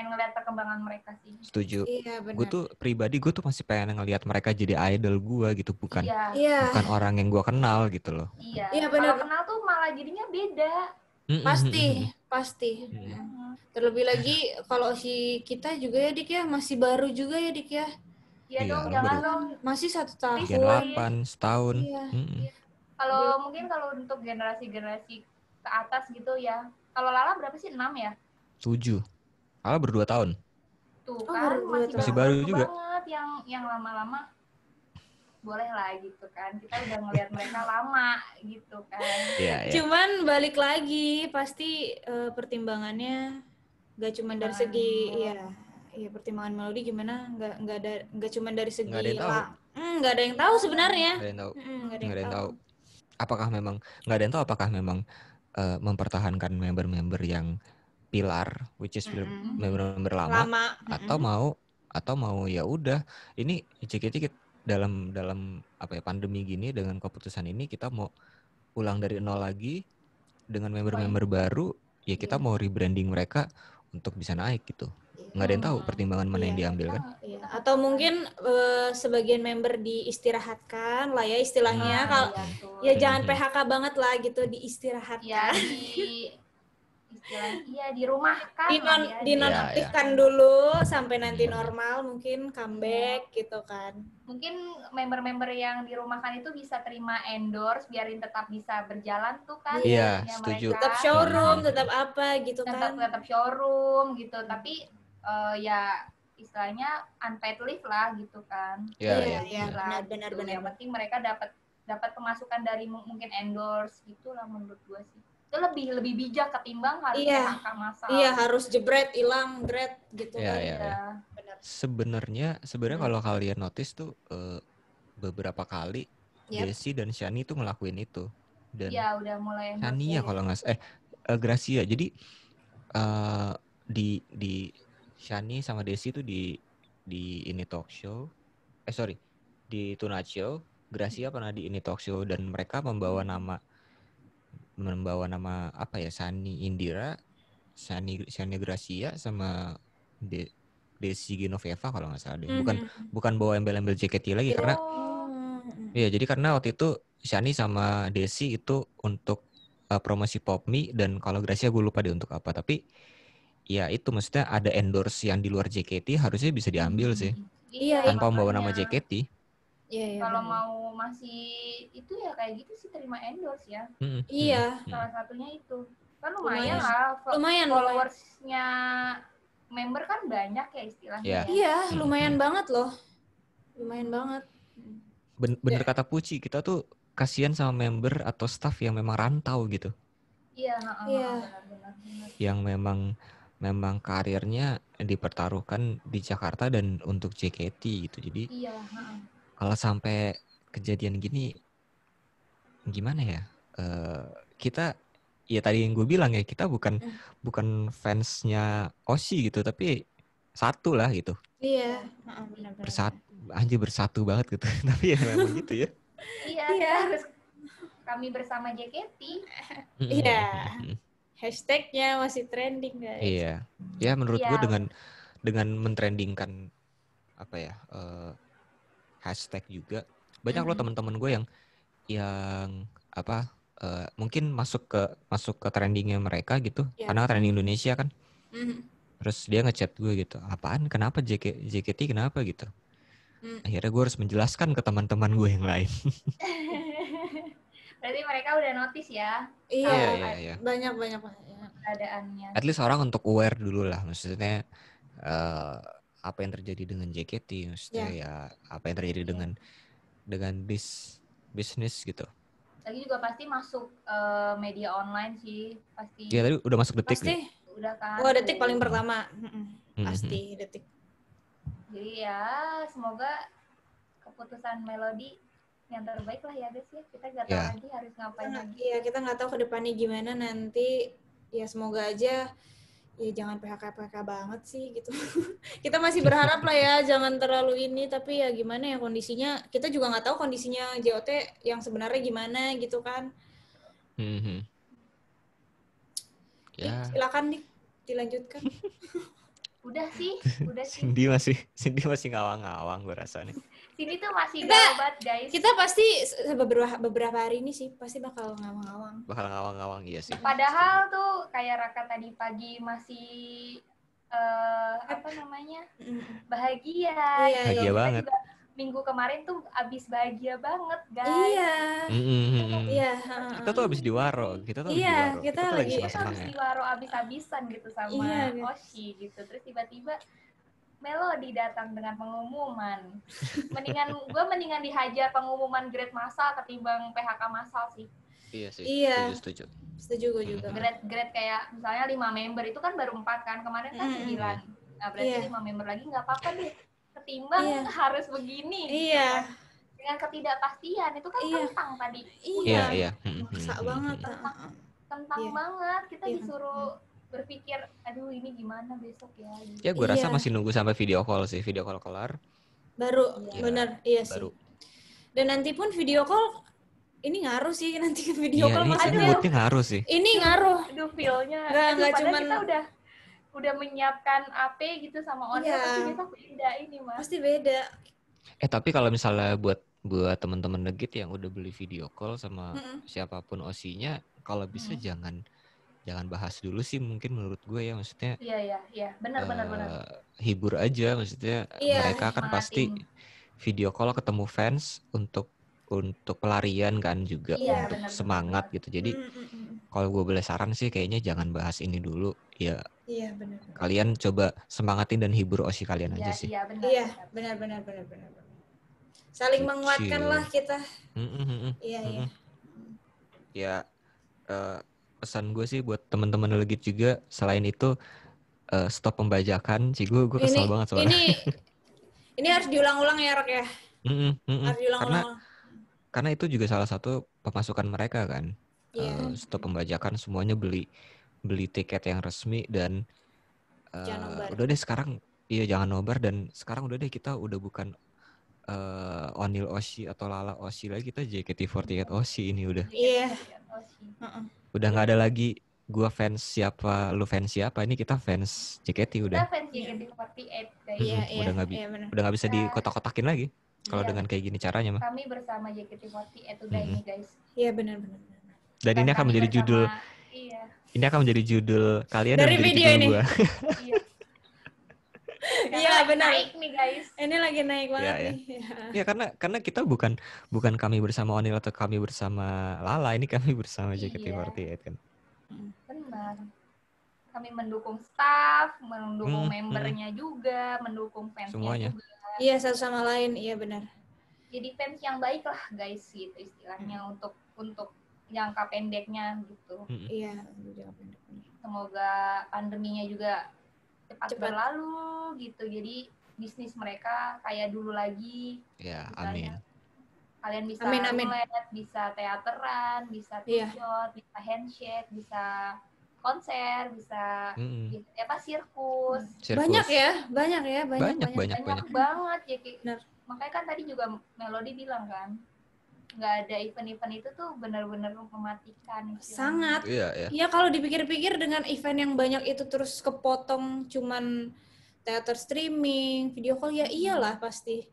ngeliat perkembangan mereka sih. Setuju. Iya, gue tuh pribadi masih pengen ngelihat mereka jadi idol gue gitu, bukan orang yang gue kenal gitu loh. Iya, benar. Kalau kenal tuh malah jadinya beda. Pasti. Terlebih lagi kalau si kita juga ya Dik ya, masih baru juga ya Dik ya. Iya dong, jangan dong. Masih 1 tahun. Gen 8 setahun. Kalau untuk generasi ke atas gitu ya. Kalau Lala berapa sih? 6 ya? 7. Lala ber-2 tahun. Tuh kan masih baru juga. Banget yang lama-lama boleh lah gitu kan. Kita udah ngelihat mereka lama gitu kan. Cuman balik lagi pasti pertimbangannya gak cuma dari segi pertimbangan melodi gimana, nggak cuma dari segi nggak ada yang tahu sebenarnya. Nggak ada yang tahu. Apakah memang mempertahankan member-member yang pilar, which is member-member lama. atau mau ya udah ini JKT dalam apa ya, pandemi gini, dengan keputusan ini kita mau ulang dari nol lagi dengan member-member baru, ya kita mau rebranding mereka untuk bisa naik gitu. Nggak ada yang tahu pertimbangan mana yang diambil kan. Atau mungkin sebagian member diistirahatkan lah ya istilahnya. Kalau jangan PHK banget lah gitu, diistirahatkan. Dirumahkan. Dinonaktifkan dulu sampai nanti normal, mungkin comeback gitu kan. Mungkin member-member yang dirumahkan itu bisa terima endorse biarin tetap bisa berjalan tuh kan. Iya, setuju. Tetap showroom, tetap apa gitu kan. Tetap showroom gitu, tapi ya istilahnya unpaid leave lah gitu kan. Iya, benar. Yang penting mereka dapat pemasukan dari mungkin endorse gitulah menurut gue sih. Itu lebih bijak ketimbang harus PHK massal. Iya, harus jebret, hilang, gret gitu kan. Iya. Sebenarnya kalau kalian notice tuh beberapa kali Desi dan Shani tuh ngelakuin itu. Dan udah mulai Shani ya kalau nggak Gracia. Jadi di Shani sama Desi tuh di ini talk show. Di Tonight Show. Gracia pernah di ini talk show dan mereka membawa nama apa ya, Shani Indira, Shani Gracia sama Desi Genoveva kalau nggak salah deh. Bukan bawa embel-embel JKT lagi karena jadi karena waktu itu Shani sama Desi itu untuk promosi Popme, dan kalau Gracia gue lupa deh untuk apa, tapi ya itu maksudnya ada endorse yang di luar JKT harusnya bisa diambil sih. Tanpa membawa nama JKT. Kalau mau masih itu ya kayak gitu sih, terima endorse ya. Salah satunya itu. Kan lumayan lah. Followersnya member kan banyak ya istilahnya. Iya, lumayan banget loh. Lumayan banget. Bener kata Puci, kita tuh kasihan sama member atau staff yang memang rantau gitu. Iya. Benar. Yang memang karirnya dipertaruhkan di Jakarta dan untuk JKT gitu. Jadi kalau sampai kejadian gini, gimana ya? Kita ya tadi yang gue bilang ya, kita bukan fansnya Oshi gitu, tapi satu lah gitu. Iya. Bersatu banget gitu. Tapi ya memang gitu ya. Harus kami bersama JKT. Iya. Hashtagnya masih trending guys. Iya. Ya menurut gue dengan mentrendingkan apa ya, hashtag juga. Banyak loh teman-teman gue yang apa, mungkin masuk ke trendingnya mereka gitu, karena trending Indonesia kan. Terus dia ngechat gue gitu, apaan, kenapa JKT kenapa gitu. Akhirnya gue harus menjelaskan ke teman-teman gue yang lain. Berarti mereka udah notice ya? Iya. Banyak. Keadaannya. At least orang untuk aware dulu lah, maksudnya apa yang terjadi dengan JKT, maksudnya ya apa yang terjadi dengan bisnis gitu. Lagi juga pasti masuk media online sih, pasti. Iya, tadi udah masuk Detik. Pasti. Udah kan. Oh, Detik paling pertama. Pasti Detik. Jadi ya semoga keputusan Melody yang terbaik lah ya guys ya. Kita nggak tahu lagi harus ngapain lagi. Iya, kita nggak tahu ke depannya gimana nanti. Ya semoga aja ya jangan PHK banget sih gitu. Kita masih berharap lah ya jangan terlalu ini, tapi ya gimana ya kondisinya, kita juga nggak tahu kondisinya JOT yang sebenarnya gimana gitu kan. Ya. Silakan nih dilanjutkan. Udah sih. Cindy masih ngawang-ngawang gue rasa nih. Cindy tuh masih gabat guys. Kita pasti beberapa hari ini sih pasti bakal ngawang-ngawang. Iya sih. Padahal tuh kayak Raka tadi pagi masih bahagia. Iya banget. Juga minggu kemarin tuh abis bahagia banget guys. Iya. Kita tuh abis diwaro. Kita lagi senang-senangnya. Diwaro abis-abisan gitu sama Oshi gitu. Terus tiba-tiba Melody datang dengan pengumuman. Mendingan dihajar pengumuman grade massal ketimbang PHK massal sih. Iya sih. Setuju. Setuju gue juga. Grade kayak misalnya 5 member itu kan baru 4 kan. Kemarin kan 9. Nah, berarti 5 member lagi nggak apa-apa deh. Ketimbang harus begini. Iya. Dengan ketidakpastian itu kan tentang tadi. Iya. Maksa banget. Tentang banget. Kita disuruh berpikir, aduh ini gimana besok ya. Gitu. Ya gue rasa masih nunggu sampai video call sih. Video call kelar. Baru, bener. Iya sih. Dan nanti pun video call, ini ngaruh sih nanti ke video call. Ini ngaruh sih. Ini ngaruh. Aduh feel-nya. Nggak cuma kita udah menyiapkan AP gitu sama online pasti besok beda ini mas. Pasti beda. Tapi kalau misalnya buat teman-teman Negit yang udah beli video call sama siapapun OC-nya, kalau bisa jangan bahas dulu sih mungkin menurut gue ya, maksudnya. Iya, benar. Hibur aja, maksudnya mereka kan pasti video call ketemu fans untuk pelarian kan juga, untuk semangat gitu. Jadi kalau gue boleh saran sih kayaknya jangan bahas ini dulu ya. Iya benar. Kalian coba semangatin dan hibur OSI kalian aja sih. Iya benar. Saling menguatkan lah kita. Iya. Ya pesan gue sih buat teman-teman Legit juga, selain itu stop pembajakan. Gue kesel banget soalnya. Ini harus diulang-ulang ya Rok ya. Harus diulang-ulang. Karena itu juga salah satu pemasukan mereka kan. Stop pembajakan, semuanya beli tiket yang resmi dan udah deh sekarang jangan nobar, dan sekarang udah deh kita udah bukan Onil Oshi atau Lala Oshi lagi, kita JKT48 Oshi ini udah. Iya. Udah nggak ada lagi gua fans siapa, lu fans siapa, ini kita fans JKT udah. Kita fans JKT48 guys. Udah nggak bisa dikotak-kotakin lagi kalau dengan kayak gini caranya mah. Kami bersama JKT48 udah ini guys. Iya benar. Dan ini akan menjadi judul. Ini akan menjadi judul kalian dari video ini. Iya benar. Naik nih guys. Ini lagi naik banget nih. Ya karena kita bukan kami bersama Onil atau kami bersama Lala, ini kami bersama JKT48 kan. Benar. Kami mendukung staff, mendukung membernya juga, mendukung fansnya semuanya juga. Iya, satu sama lain, iya benar. Jadi fans yang baik lah guys gitu istilahnya untuk jangka pendeknya gitu. Iya, jangka pendek. Semoga pandeminya juga cepat berlalu gitu. Jadi bisnis mereka kayak dulu lagi. Ya, amin. Kalian bisa mulai, bisa teateran, bisa two-shot, bisa handshake, bisa konser, bisa sirkus. Banyak banget ya. Makanya kan tadi juga Melody bilang kan, nggak ada event-event itu tuh benar-benar mematikan. Sangat. Iya, kalau dipikir-pikir dengan event yang banyak itu terus kepotong cuman teater streaming, video call ya iyalah pasti.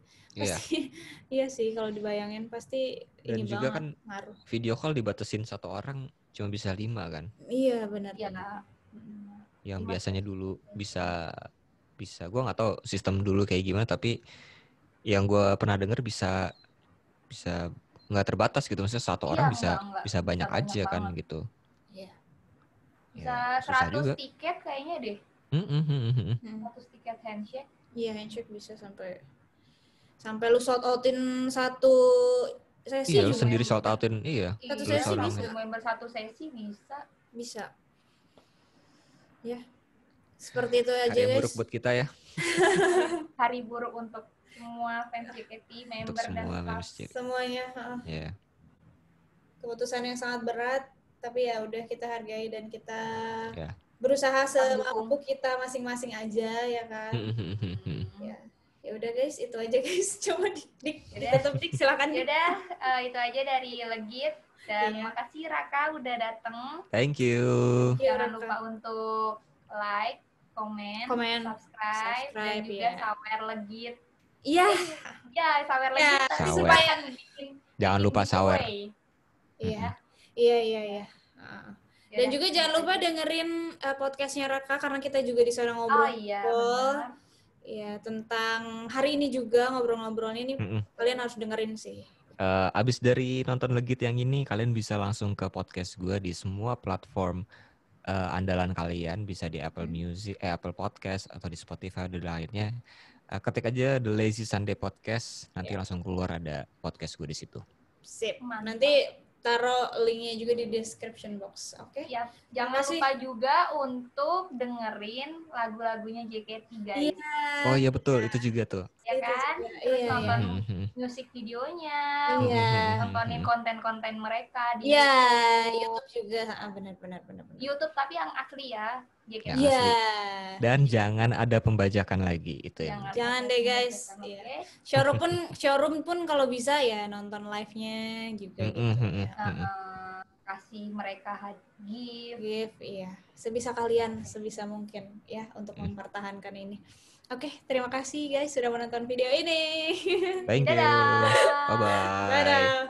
Iya sih kalau dibayangin pasti. Dan ini juga banget kan ngaruh. video call dibatasin 1 orang cuma bisa 5 kan. Iya benar. Yang biasanya dulu bisa gue nggak tahu sistem dulu kayak gimana, tapi yang gue pernah dengar bisa nggak terbatas gitu, maksudnya 1 orang bisa banyak aja kan banget. gitu. Iya. Bisa susah 100 juga. tiket kayaknya deh. 100 tiket handshake. Iya, handshake bisa sampai lu sold outin satu sesi. Iya, lu sendiri sold outin. Satu sesi bisa. Member satu sesi bisa. Ya. Seperti itu aja, guys. Hari buruk buat kita ya. Hari buruk untuk semua fans JKT, member dan staff. Semuanya. Yeah. Keputusan yang sangat berat, tapi ya udah kita hargai dan kita berusaha semampu kita masing-masing aja ya kan. Ya udah guys, itu aja guys. Coba ditutup Dik, silakan. Ya udah, itu aja dari Legit. Dan makasih Raka udah dateng. Thank you. Jangan lupa untuk like, komen, subscribe dan juga sawer Legit. Iya. Ya, sawer Legit. Supaya jangan lupa sawer. Iya. Iya. Dan juga jangan lupa dengerin podcastnya Raka karena kita juga di sana ngobrol. Iya, tentang hari ini juga ngobrol-ngobrol ini kalian harus dengerin sih. Abis dari nonton Legit yang ini, kalian bisa langsung ke podcast gue di semua platform andalan kalian, bisa di Apple Music, Apple Podcast atau di Spotify dan lainnya. Ketik aja The Lazy Sunday Podcast, nanti langsung keluar ada podcast gue di situ. Sip. Nanti taruh linknya juga di description box, oke? Ya, jangan lupa juga untuk dengerin lagu-lagunya JKT guys. Iya. Oh iya betul, itu juga tuh. Ya kan? Terus nonton musik videonya, nontonin konten-konten mereka di YouTube juga, benar. YouTube tapi yang asli ya, JKT. Iya. Dan jangan ada pembajakan lagi itu ya. Jangan deh guys. Showroom pun kalau bisa ya nonton live-nya juga gitu ya. Kasih mereka gift, iya. Sebisa kalian, sebisa mungkin ya untuk mempertahankan ini. Oke, terima kasih guys sudah menonton video ini. Thank you. Bye-bye. Dadah.